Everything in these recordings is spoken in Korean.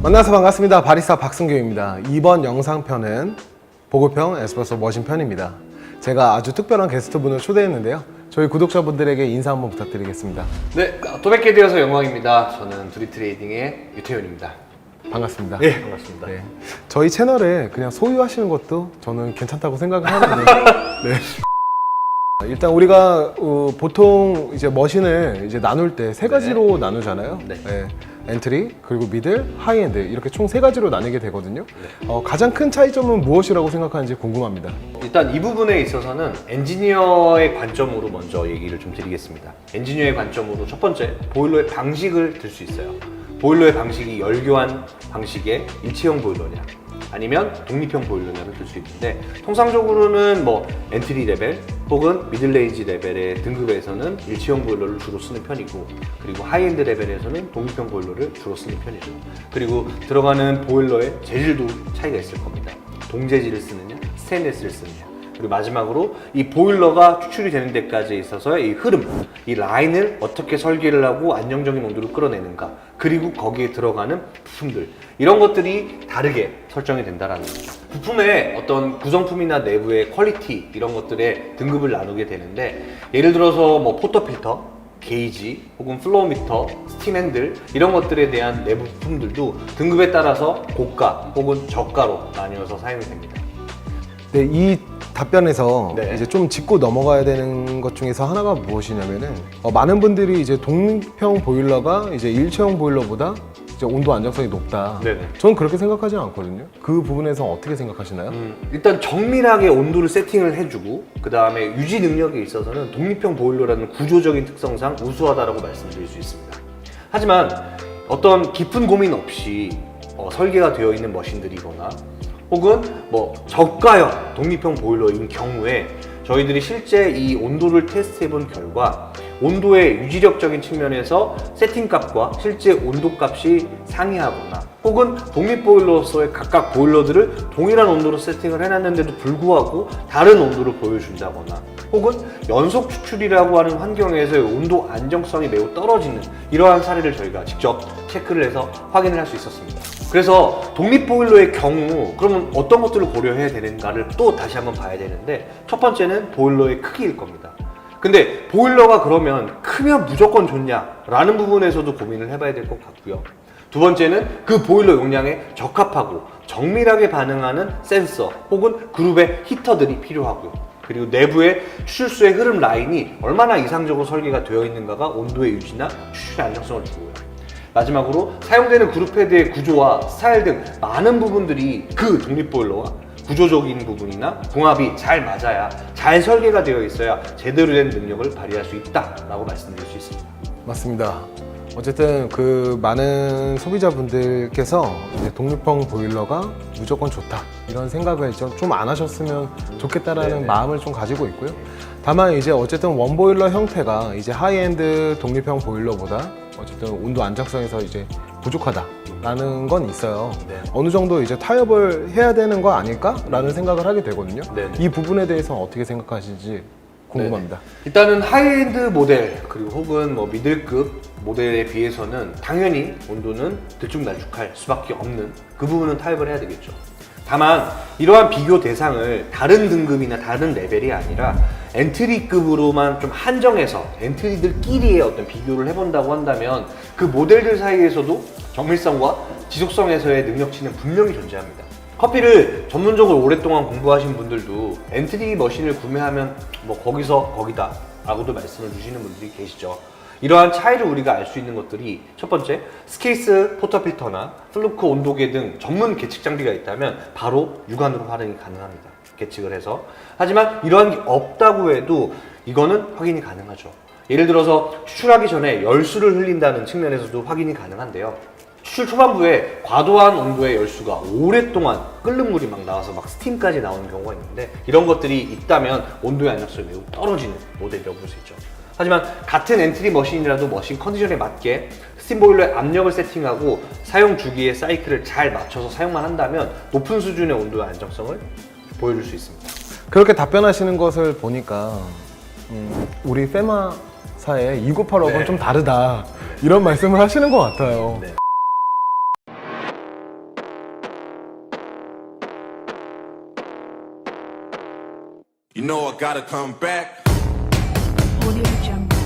만나서 반갑습니다. 바리스타 박승규입니다. 이번 영상편은 보급형 에스프레소 머신 편입니다. 제가 아주 특별한 게스트분을 초대했는데요. 저희 구독자분들에게 인사 한번 부탁드리겠습니다. 네, 또 뵙게 되어서 영광입니다. 저는 두리트레이딩의 유태현입니다. 반갑습니다. 네, 반갑습니다. 네. 저희 채널에 그냥 소유하시는 것도 저는 괜찮다고 생각을 하는데 네. 일단 우리가 보통 이제 머신을 이제 나눌 때 세 가지로 나누잖아요. 네. 네. 엔트리, 그리고 미들, 하이엔드 이렇게 총 세 가지로 나뉘게 되거든요. 네. 가장 큰 차이점은 무엇이라고 생각하는지 궁금합니다. 일단 이 부분에 있어서는 엔지니어의 관점으로 먼저 얘기를 좀 드리겠습니다. 엔지니어의 관점으로 첫 번째, 보일러의 방식을 들 수 있어요. 보일러의 방식이 열교환 방식의 일체형 보일러냐 아니면 독립형 보일러냐를 들 수 있는데, 통상적으로는 뭐 엔트리 레벨 혹은 미들레인지 레벨의 등급에서는 일체형 보일러를 주로 쓰는 편이고, 그리고 하이엔드 레벨에서는 독립형 보일러를 주로 쓰는 편이죠. 그리고 들어가는 보일러의 재질도 차이가 있을 겁니다. 동재질을 쓰느냐 스테인리스를 쓰느냐, 그리고 마지막으로 이 보일러가 추출이 되는 데까지 있어서의 이 흐름, 이 라인을 어떻게 설계를 하고 안정적인 온도를 끌어내는가, 그리고 거기에 들어가는 부품들, 이런 것들이 다르게 설정이 된다는 거죠. 부품의 어떤 구성품이나 내부의 퀄리티, 이런 것들의 등급을 나누게 되는데, 예를 들어서 뭐 포터필터, 게이지 혹은 플로우미터, 스팀 핸들, 이런 것들에 대한 내부 부품들도 등급에 따라서 고가 혹은 저가로 나뉘어서 사용이 됩니다. 네, 이 답변에서 네. 이제 좀 짚고 넘어가야 되는 것 중에서 하나가 무엇이냐면은 많은 분들이 이제 독립형 보일러가 이제 일체형 보일러보다 이제 온도 안정성이 높다. 네네. 저는 그렇게 생각하지 않거든요. 그 부분에서 어떻게 생각하시나요? 일단 정밀하게 온도를 세팅을 해주고, 그 다음에 유지 능력에 있어서는 독립형 보일러라는 구조적인 특성상 우수하다라고 말씀드릴 수 있습니다. 하지만 어떤 깊은 고민 없이 설계가 되어 있는 머신들이거나 혹은 뭐 저가형 독립형 보일러인 경우에 저희들이 실제 이 온도를 테스트해 본 결과 온도의 유지력적인 측면에서 세팅값과 실제 온도값이 상이하거나, 혹은 독립보일러로서의 각각 보일러들을 동일한 온도로 세팅을 해놨는데도 불구하고 다른 온도를 보여준다거나, 혹은 연속 추출이라고 하는 환경에서의 온도 안정성이 매우 떨어지는 이러한 사례를 저희가 직접 체크를 해서 확인을 할 수 있었습니다. 그래서 독립보일러의 경우 그러면 어떤 것들을 고려해야 되는가를 또 다시 한번 봐야 되는데, 첫 번째는 보일러의 크기일 겁니다. 근데 보일러가 그러면 크면 무조건 좋냐 라는 부분에서도 고민을 해봐야 될 것 같고요. 두 번째는 그 보일러 용량에 적합하고 정밀하게 반응하는 센서 혹은 그룹의 히터들이 필요하고요. 그리고 내부의 추출수의 흐름 라인이 얼마나 이상적으로 설계가 되어 있는가가 온도의 유지나 추출의 안정성을 주고요. 마지막으로 사용되는 그룹 헤드의 구조와 스타일 등 많은 부분들이 그 독립보일러와 구조적인 부분이나 궁합이 잘 맞아야, 잘 설계가 되어 있어야 제대로 된 능력을 발휘할 수 있다라고 말씀드릴 수 있습니다. 맞습니다. 어쨌든 그 많은 소비자분들께서 이제 독립형 보일러가 무조건 좋다 이런 생각을 좀 안 하셨으면 좋겠다라는 네네. 마음을 좀 가지고 있고요. 다만 이제 어쨌든 원보일러 형태가 이제 하이엔드 독립형 보일러보다 어쨌든 온도 안정성에서 이제 부족하다라는 건 있어요. 네. 어느 정도 이제 타협을 해야 되는 거 아닐까라는 생각을 하게 되거든요. 네네. 이 부분에 대해서 어떻게 생각하시는지 궁금합니다. 일단은 하이엔드 모델 그리고 혹은 뭐 미들급 모델에 비해서는 당연히 온도는 들쭉날쭉할 수밖에 없는, 그 부분은 타협을 해야 되겠죠. 다만 이러한 비교 대상을 다른 등급이나 다른 레벨이 아니라 엔트리급으로만 좀 한정해서 엔트리들끼리의 어떤 비교를 해본다고 한다면 그 모델들 사이에서도 정밀성과 지속성에서의 능력치는 분명히 존재합니다. 커피를 전문적으로 오랫동안 공부하신 분들도 엔트리 머신을 구매하면 뭐 거기서 거기다 라고도 말씀을 주시는 분들이 계시죠. 이러한 차이를 우리가 알 수 있는 것들이, 첫 번째, 스케이스 포터필터나 플루크 온도계 등 전문 계측 장비가 있다면 바로 육안으로 활용이 가능합니다. 계측을 해서. 하지만 이러한 게 없다고 해도 이거는 확인이 가능하죠. 예를 들어서 추출하기 전에 열수를 흘린다는 측면에서도 확인이 가능한데요. 추출 초반부에 과도한 온도의 열수가 오랫동안 끓는 물이 막 나와서 막 스팀까지 나오는 경우가 있는데, 이런 것들이 있다면 온도의 안정성이 매우 떨어지는 모델이라고 볼 수 있죠. 하지만 같은 엔트리 머신이라도 머신 컨디션에 맞게 스팀 보일러의 압력을 세팅하고 사용 주기의 사이클을 잘 맞춰서 사용만 한다면 높은 수준의 온도의 안정성을 보여줄 수 있습니다. 그렇게 답변하시는 것을 보니까 우리 페마사의 2985은 네. 좀 다르다 이런 말씀을 하시는 것 같아요. 네. You know I gotta come back. Audio Jungle.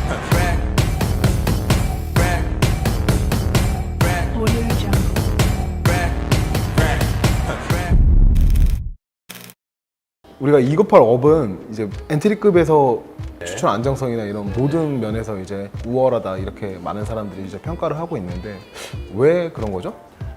Back. Back. Back. Audio Jungle. Back. Back. Back. 우리가 298 업은 이제 엔트리급에서 추천 안정성이나 이런 모든 면에서 이제 우월하다 이렇게 많은 사람들이 이제 평가를 하고 있는데 왜 그런 거죠?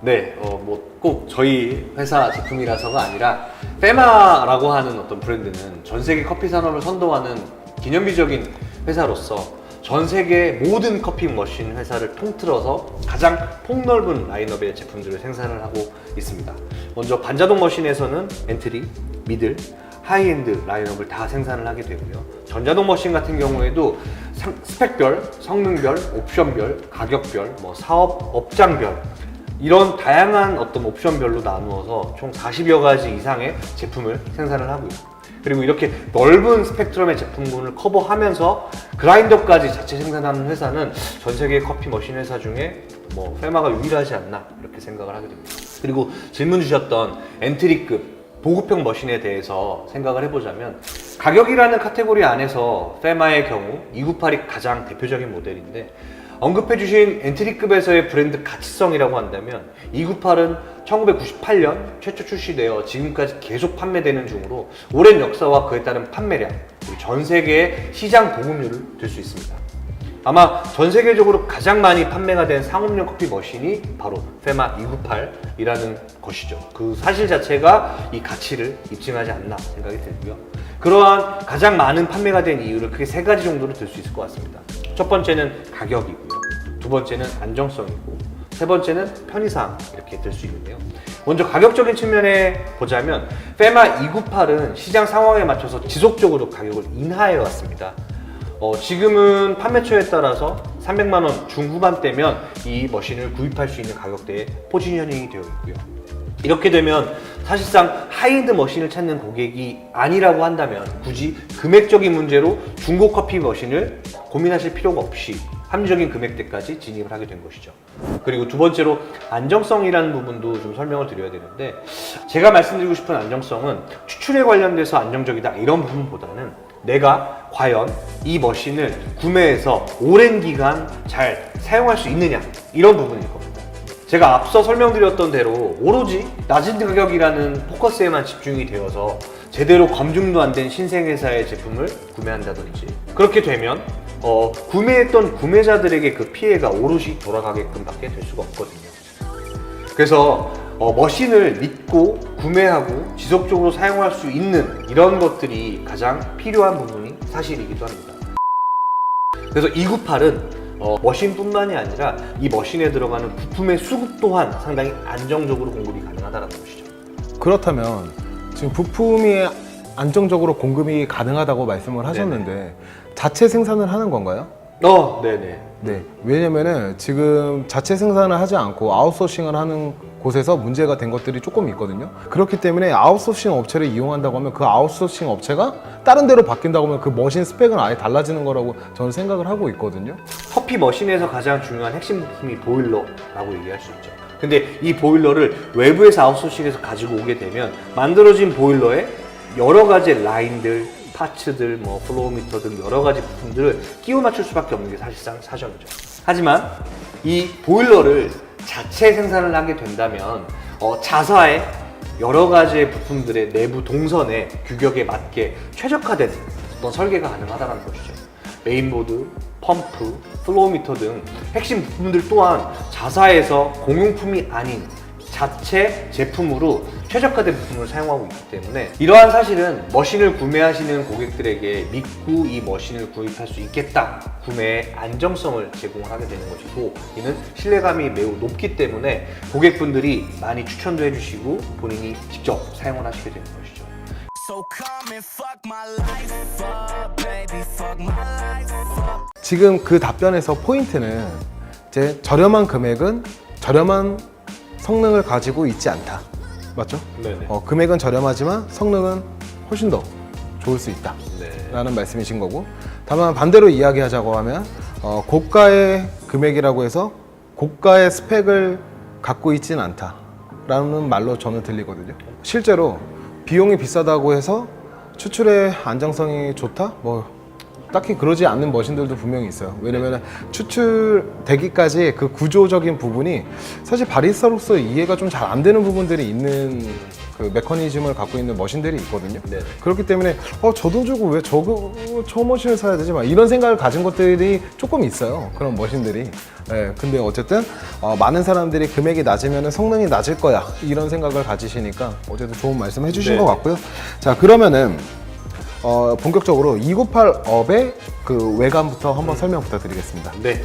네, 뭐 꼭 저희 회사 제품이라서가 아니라 페마라고 하는 어떤 브랜드는 전 세계 커피 산업을 선도하는 기념비적인 회사로서 전 세계 모든 커피 머신 회사를 통틀어서 가장 폭넓은 라인업의 제품들을 생산을 하고 있습니다. 먼저 반자동 머신에서는 엔트리, 미들, 하이엔드 라인업을 다 생산을 하게 되고요. 전자동 머신 같은 경우에도 스펙별, 성능별, 옵션별, 가격별, 뭐 사업 업장별 이런 다양한 어떤 옵션별로 나누어서 총 40여 가지 이상의 제품을 생산을 하고요. 그리고 이렇게 넓은 스펙트럼의 제품군을 커버하면서 그라인더까지 자체 생산하는 회사는 전 세계 커피 머신 회사 중에 뭐 페마가 유일하지 않나 이렇게 생각을 하게 됩니다. 그리고 질문 주셨던 엔트리급 보급형 머신에 대해서 생각을 해보자면 가격이라는 카테고리 안에서 페마의 경우 298이 가장 대표적인 모델인데 언급해주신 엔트리급에서의 브랜드 가치성이라고 한다면 298은 1998년 최초 출시되어 지금까지 계속 판매되는 중으로 오랜 역사와 그에 따른 판매량, 그리고 전 세계의 시장 보급률을 들 수 있습니다. 아마 전 세계적으로 가장 많이 판매가 된 상업용 커피 머신이 바로 페마 298이라는 것이죠. 그 사실 자체가 이 가치를 입증하지 않나 생각이 들고요. 그러한 가장 많은 판매가 된 이유를 크게 세 가지 정도로 들 수 있을 것 같습니다. 첫 번째는 가격이고요. 두 번째는 안정성이고, 세 번째는 편의상 이렇게 들 수 있는데요. 먼저 가격적인 측면에 보자면 페마 298은 시장 상황에 맞춰서 지속적으로 가격을 인하해 왔습니다. 지금은 판매처에 따라서 300만 원 중후반대면 이 머신을 구입할 수 있는 가격대에 포지셔닝이 되어 있고요. 이렇게 되면 사실상 하이엔드 머신을 찾는 고객이 아니라고 한다면 굳이 금액적인 문제로 중고 커피 머신을 고민하실 필요가 없이 합리적인 금액대까지 진입을 하게 된 것이죠. 그리고 두 번째로 안정성이라는 부분도 좀 설명을 드려야 되는데, 제가 말씀드리고 싶은 안정성은 추출에 관련돼서 안정적이다 이런 부분보다는 내가 과연 이 머신을 구매해서 오랜 기간 잘 사용할 수 있느냐 이런 부분일 겁니다. 제가 앞서 설명드렸던 대로 오로지 낮은 가격이라는 포커스에만 집중이 되어서 제대로 검증도 안 된 신생회사의 제품을 구매한다든지, 그렇게 되면 구매했던 구매자들에게 그 피해가 오롯이 돌아가게끔 밖에 될 수가 없거든요. 그래서 머신을 믿고 구매하고 지속적으로 사용할 수 있는 이런 것들이 가장 필요한 부분이 사실이기도 합니다. 그래서 298은 머신뿐만이 아니라 이 머신에 들어가는 부품의 수급 또한 상당히 안정적으로 공급이 가능하다는 것이죠. 그렇다면 지금 부품이 안정적으로 공급이 가능하다고 말씀을 하셨는데 자체 생산을 하는 건가요? 네네. 네. 왜냐면은 지금 자체 생산을 하지 않고 아웃소싱을 하는 곳에서 문제가 된 것들이 조금 있거든요. 그렇기 때문에 아웃소싱 업체를 이용한다고 하면 그 아웃소싱 업체가 다른 데로 바뀐다고 하면 그 머신 스펙은 아예 달라지는 거라고 저는 생각을 하고 있거든요. 커피 머신에서 가장 중요한 핵심 부품이 보일러라고 얘기할 수 있죠. 근데 이 보일러를 외부에서 아웃소싱해서 가지고 오게 되면 만들어진 보일러에 여러 가지 라인들, 파츠들, 뭐 플로우미터 등 여러 가지 부품들을 끼워 맞출 수밖에 없는 게 사실상 사정이죠. 하지만 이 보일러를 자체 생산을 하게 된다면 자사의 여러 가지의 부품들의 내부 동선의 규격에 맞게 최적화된 어떤 설계가 가능하다는 것이죠. 메인보드, 펌프, 플로우미터 등 핵심 부품들 또한 자사에서 공용품이 아닌 자체 제품으로 최적화된 부품을 사용하고 있기 때문에 이러한 사실은 머신을 구매하시는 고객들에게 믿고 이 머신을 구입할 수 있겠다, 구매의 안정성을 제공하게 되는 것이고, 이는 신뢰감이 매우 높기 때문에 고객분들이 많이 추천도 해주시고 본인이 직접 사용을 하시게 되는 것이죠. So come and fuck my life up, baby, fuck my life up. 지금 그 답변에서 포인트는 이제 저렴한 금액은 저렴한 성능을 가지고 있지 않다. 맞죠? 네네. 금액은 저렴하지만 성능은 훨씬 더 좋을 수 있다. 네. 라는 말씀이신 거고, 다만 반대로 이야기하자고 하면 고가의 금액이라고 해서 고가의 스펙을 갖고 있진 않다 라는 말로 저는 들리거든요. 실제로 비용이 비싸다고 해서 추출의 안정성이 좋다? 뭐 딱히 그러지 않는 머신들도 분명히 있어요. 왜냐면 추출되기까지 그 구조적인 부분이 사실 바리스타로서 이해가 좀 잘 안 되는 부분들이 있는 그 메커니즘을 갖고 있는 머신들이 있거든요. 네네. 그렇기 때문에 저 돈 주고 왜 저 머신을 사야 되지? 막 이런 생각을 가진 것들이 조금 있어요. 그런 머신들이. 예, 근데 어쨌든 많은 사람들이 금액이 낮으면 성능이 낮을 거야 이런 생각을 가지시니까 어쨌든 좋은 말씀 해주신 네. 것 같고요. 자, 그러면은 본격적으로 298업의 그 외관부터 한번 설명 부탁드리겠습니다. 네.